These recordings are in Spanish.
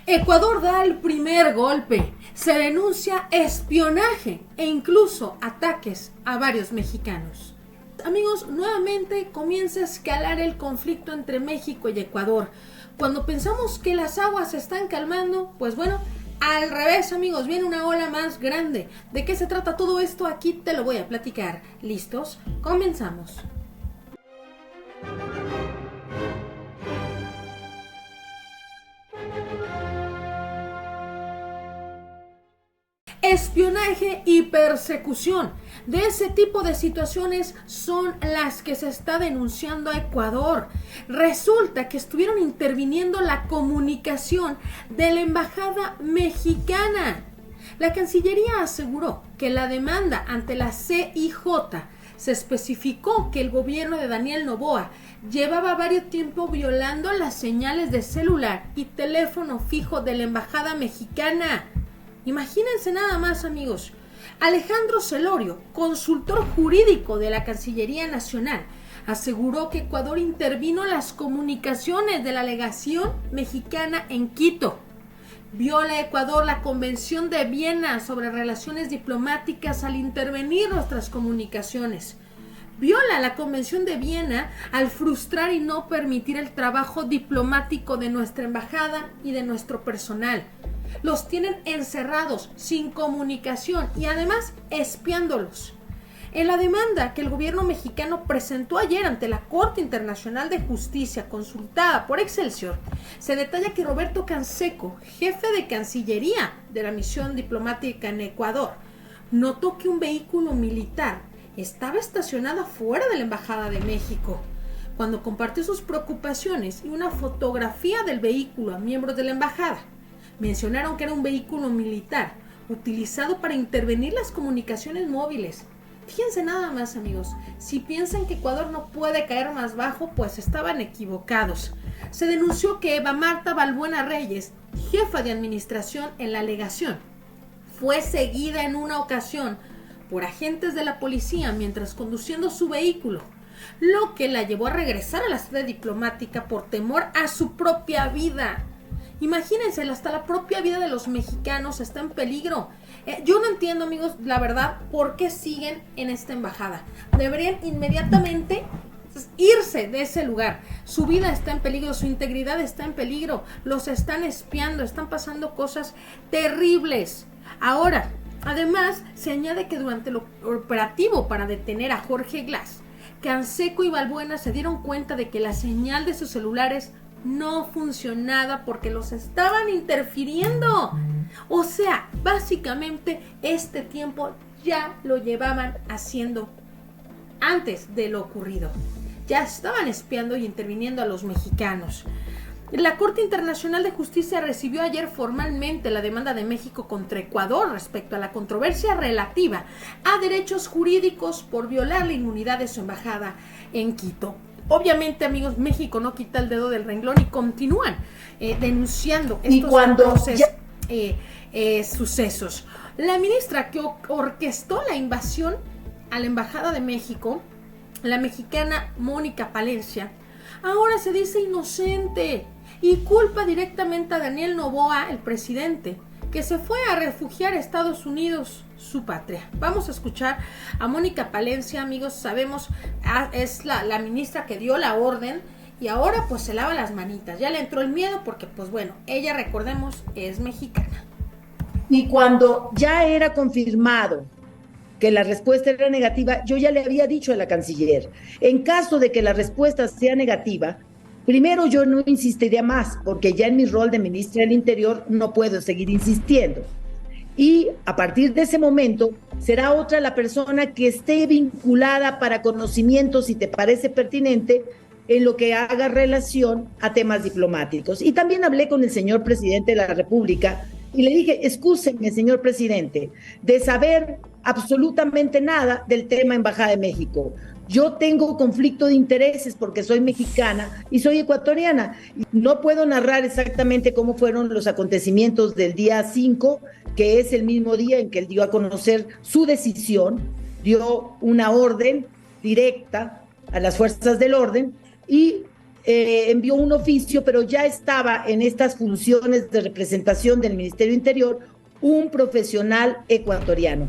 Ecuador da el primer golpe. Se denuncia espionaje e incluso ataques a varios mexicanos. Amigos, nuevamente comienza a escalar el conflicto entre México y Ecuador. Cuando pensamos que las aguas se están calmando, pues bueno, al revés, amigos, viene una ola más grande. ¿De qué se trata todo esto? Aquí te lo voy a platicar. ¿Listos? Comenzamos. Espionaje y persecución. De ese tipo de situaciones son las que se está denunciando a Ecuador. Resulta que estuvieron interviniendo la comunicación de la embajada mexicana. La Cancillería aseguró que la demanda ante la CIJ se especificó que el gobierno de Daniel Noboa llevaba varios tiempo violando las señales de celular y teléfono fijo de la embajada mexicana. Imagínense nada más, amigos. Alejandro Celorio, consultor jurídico de la Cancillería Nacional, aseguró que Ecuador intervino en las comunicaciones de la legación mexicana en Quito. Viola Ecuador la Convención de Viena sobre relaciones diplomáticas al intervenir nuestras comunicaciones. Viola la Convención de Viena al frustrar y no permitir el trabajo diplomático de nuestra embajada y de nuestro personal. Los tienen encerrados, sin comunicación y además espiándolos. En la demanda que el gobierno mexicano presentó ayer ante la Corte Internacional de Justicia, consultada por Excelsior, se detalla que Roberto Canseco, jefe de Cancillería de la misión diplomática en Ecuador, notó que un vehículo militar estaba estacionado afuera de la Embajada de México. Cuando compartió sus preocupaciones y una fotografía del vehículo a miembros de la embajada, mencionaron que era un vehículo militar utilizado para intervenir las comunicaciones móviles. Fíjense nada más, amigos, si piensan que Ecuador no puede caer más bajo, pues estaban equivocados. Se denunció que Eva Marta Balbuena Reyes, jefa de administración en la legación, fue seguida en una ocasión por agentes de la policía mientras conduciendo su vehículo, lo que la llevó a regresar a la sede diplomática por temor a su propia vida. Imagínense, hasta la propia vida de los mexicanos está en peligro. Yo no entiendo, amigos, la verdad, por qué siguen en esta embajada. Deberían inmediatamente irse de ese lugar. Su vida está en peligro, su integridad está en peligro. Los están espiando, están pasando cosas terribles. Ahora, además, se añade que durante el operativo para detener a Jorge Glass, Canseco y Balbuena se dieron cuenta de que la señal de sus celulares no funcionaba porque los estaban interfiriendo. O sea, básicamente este tiempo ya lo llevaban haciendo antes de lo ocurrido. Ya estaban espiando y interviniendo a los mexicanos. La Corte Internacional de Justicia recibió ayer formalmente la demanda de México contra Ecuador respecto a la controversia relativa a derechos jurídicos por violar la inmunidad de su embajada en Quito. Obviamente, amigos, México no quita el dedo del renglón y continúan denunciando estos sucesos. La ministra que orquestó la invasión a la Embajada de México, la mexicana Mónica Palencia, ahora se dice inocente y culpa directamente a Daniel Noboa, el presidente, que se fue a refugiar a Estados Unidos, su patria. Vamos a escuchar a Mónica Palencia, amigos. Sabemos, es la ministra que dio la orden y ahora pues se lava las manitas. Ya le entró el miedo porque pues bueno, ella, recordemos, es mexicana. Y cuando ya era confirmado que la respuesta era negativa, yo ya le había dicho a la canciller, en caso de que la respuesta sea negativa, primero yo no insistiría más, porque ya en mi rol de ministra del Interior no puedo seguir insistiendo. Y a partir de ese momento será otra la persona que esté vinculada para conocimiento, si te parece pertinente, en lo que haga relación a temas diplomáticos. Y también hablé con el señor presidente de la República y le dije, excúseme, señor presidente, de saber absolutamente nada del tema Embajada de México. Yo tengo conflicto de intereses porque soy mexicana y soy ecuatoriana. No puedo narrar exactamente cómo fueron los acontecimientos del día 5, que es el mismo día en que él dio a conocer su decisión, dio una orden directa a las fuerzas del orden y envió un oficio, pero ya estaba en estas funciones de representación del Ministerio Interior un profesional ecuatoriano.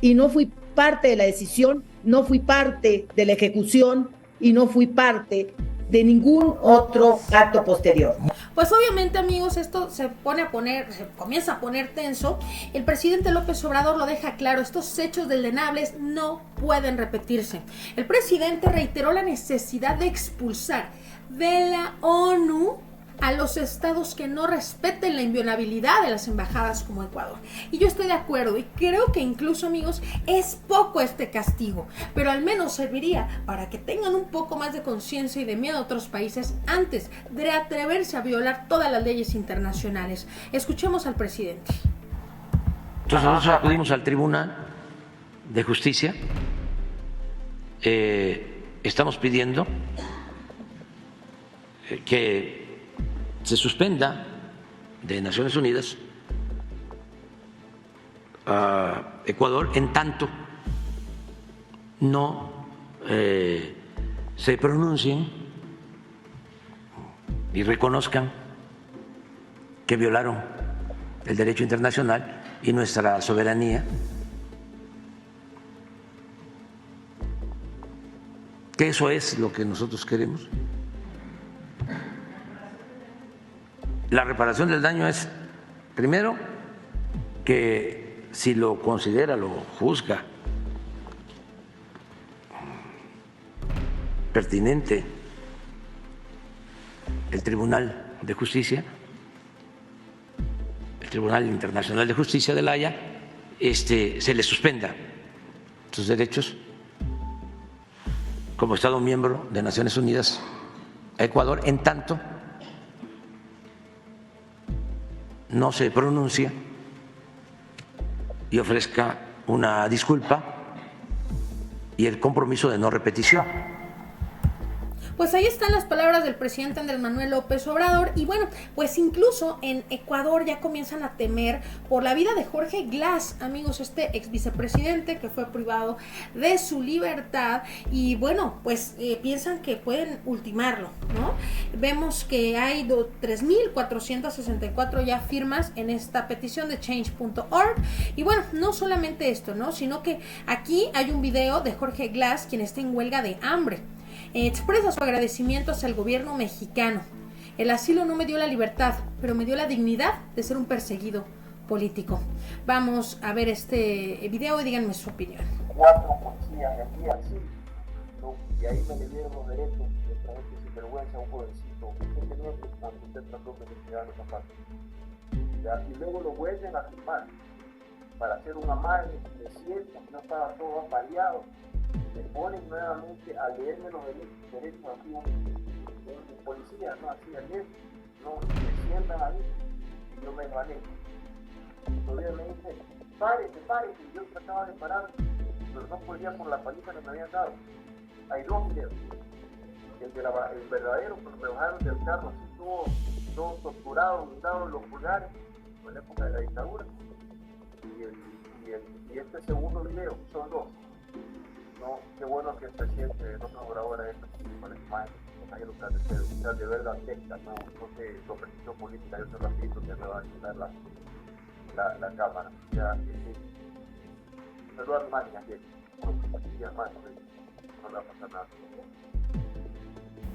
Y no fui parte de la decisión, no fui parte de la ejecución y no fui parte de ningún otro acto posterior. Pues obviamente, amigos, esto se comienza a poner tenso. El presidente López Obrador lo deja claro: estos hechos deleznables no pueden repetirse. El presidente reiteró la necesidad de expulsar de la ONU a los estados que no respeten la inviolabilidad de las embajadas como Ecuador. Y yo estoy de acuerdo, y creo que incluso, amigos, es poco este castigo, pero al menos serviría para que tengan un poco más de conciencia y de miedo a otros países antes de atreverse a violar todas las leyes internacionales. Escuchemos al presidente. Entonces nosotros acudimos al Tribunal de Justicia, estamos pidiendo que se suspenda de Naciones Unidas a Ecuador en tanto no se pronuncien y reconozcan que violaron el derecho internacional y nuestra soberanía, que eso es lo que nosotros queremos. La reparación del daño es, primero, que si lo considera, lo juzga pertinente el Tribunal de Justicia, el Tribunal Internacional de Justicia de La Haya, se le suspenda sus derechos como Estado miembro de Naciones Unidas a Ecuador, en tanto no se pronuncia y ofrezca una disculpa y el compromiso de no repetición. Pues ahí están las palabras del presidente Andrés Manuel López Obrador. Y bueno, pues incluso en Ecuador ya comienzan a temer por la vida de Jorge Glass, amigos, este ex vicepresidente que fue privado de su libertad. Y bueno, pues piensan que pueden ultimarlo, ¿no? Vemos que hay 3,464 ya firmas en esta petición de change.org. Y bueno, no solamente esto, ¿no? Sino que aquí hay un video de Jorge Glass, quien está en huelga de hambre. Expresa su agradecimiento hacia el gobierno mexicano. El asilo no me dio la libertad, pero me dio la dignidad de ser un perseguido político. Vamos a ver este video y díganme su opinión. 4 policías me envían así, ¿no? Y ahí me le dieron los derechos de esta gente sin vergüenza a un jovencito. Usted tenía que usted trató de investigar esa parte. Y luego lo vuelven a firmar para hacer una amarre de cierto, que no estaba todo apaleado. Me ponen nuevamente a leerme los derechos así un policía, ¿no? Así a leer, no, me sientan ahí y yo me desvanezco. Todavía me dicen, párese, y yo trataba de parar, pero no podía por la paliza que me habían dado. Hay 2 videos. El verdadero, cuando me bajaron del carro, así todo torturado, hundado en los pulgares, en la época de la dictadura. Y este segundo video, son 2. No, qué bueno que el presidente no colabora esto con las imágenes, de verdad texta, no que su oposición política, yo se repito que me va a quitar la cámara. Ya, perdón, más aquí, no le va a pasar nada.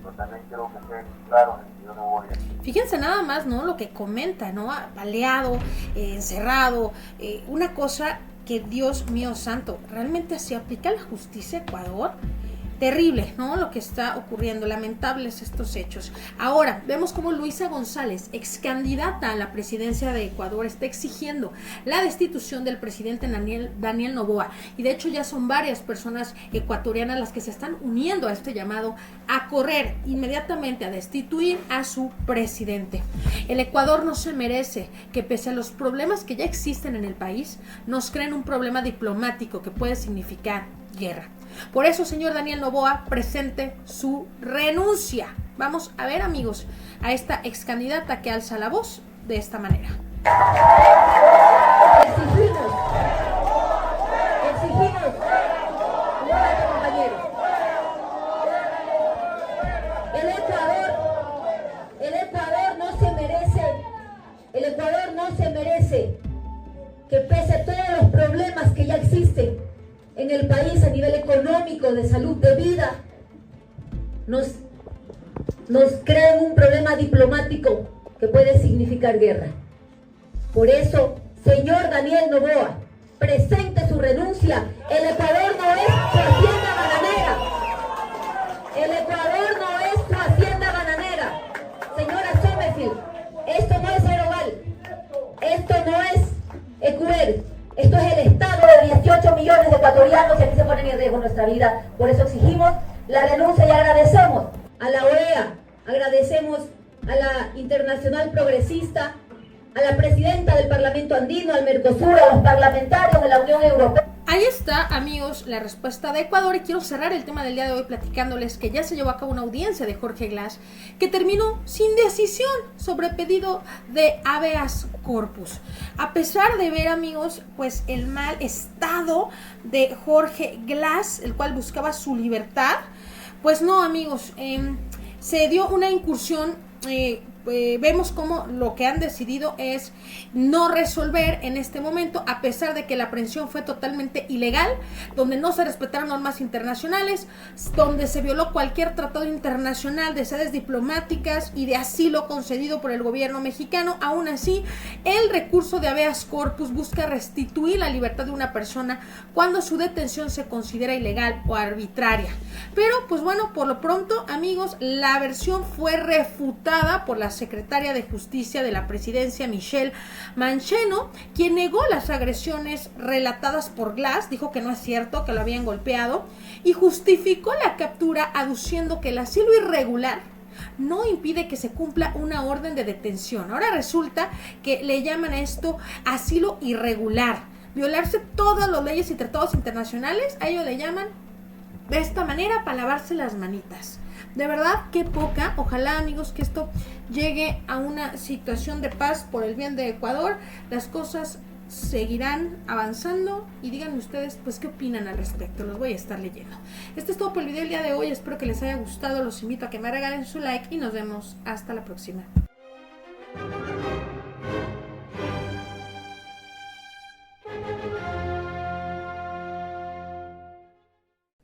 Pero también quiero que quede claro que yo no voy a... Fíjense nada más, ¿no? Lo que comenta, ¿no? Baleado, encerrado, una cosa que, Dios mío santo, ¿realmente se aplica la justicia a Ecuador? Terrible, ¿no? Lo que está ocurriendo, lamentables estos hechos. Ahora, vemos cómo Luisa González, ex candidata a la presidencia de Ecuador, está exigiendo la destitución del presidente Daniel Noboa. Y de hecho ya son varias personas ecuatorianas las que se están uniendo a este llamado a correr inmediatamente a destituir a su presidente. El Ecuador no se merece que, pese a los problemas que ya existen en el país, nos creen un problema diplomático que puede significar guerra. Por eso, señor Daniel Noboa, presente su renuncia. Vamos a ver, amigos, a esta ex candidata que alza la voz de esta manera. Exigimos, compañeros. El Ecuador no se merece que pese a todos los problemas que ya existen en el país a nivel económico, de salud, de vida, nos creen un problema diplomático que puede significar guerra. Por eso, señor Daniel Noboa, presente su renuncia. El Ecuador no es su hacienda bananera. El Ecuador no es su hacienda bananera. Señora Sommerfield, esto no es Aeroval. Esto no es Ecuer. Esto es el Estado de 18 millones de ecuatorianos que aquí se ponen en riesgo nuestra vida. Por eso exigimos la renuncia y agradecemos a la OEA, agradecemos a la Internacional Progresista, a la presidenta del Parlamento Andino, al Mercosur, a los parlamentarios de la Unión Europea. Ahí está, amigos, la respuesta de Ecuador, y quiero cerrar el tema del día de hoy platicándoles que ya se llevó a cabo una audiencia de Jorge Glass que terminó sin decisión sobre pedido de habeas corpus. A pesar de ver, amigos, pues el mal estado de Jorge Glass, el cual buscaba su libertad, pues no, amigos, se dio una incursión. Vemos cómo lo que han decidido es no resolver en este momento, a pesar de que la aprehensión fue totalmente ilegal, donde no se respetaron normas internacionales, donde se violó cualquier tratado internacional de sedes diplomáticas y de asilo concedido por el gobierno mexicano. Aún así, el recurso de habeas corpus busca restituir la libertad de una persona cuando su detención se considera ilegal o arbitraria. Pero, pues bueno, por lo pronto, amigos, la versión fue refutada por la secretaria de Justicia de la Presidencia, Michelle Mancheno, quien negó las agresiones relatadas por Glass, dijo que no es cierto, que lo habían golpeado, y justificó la captura aduciendo que el asilo irregular no impide que se cumpla una orden de detención. Ahora resulta que le llaman a esto asilo irregular, violarse todas las leyes y tratados internacionales, a ello le llaman de esta manera para lavarse las manitas. De verdad, qué poca. Ojalá, amigos, que esto llegue a una situación de paz por el bien de Ecuador. Las cosas seguirán avanzando y díganme ustedes, pues, qué opinan al respecto. Los voy a estar leyendo. Esto es todo por el video del día de hoy. Espero que les haya gustado. Los invito a que me regalen su like y nos vemos hasta la próxima.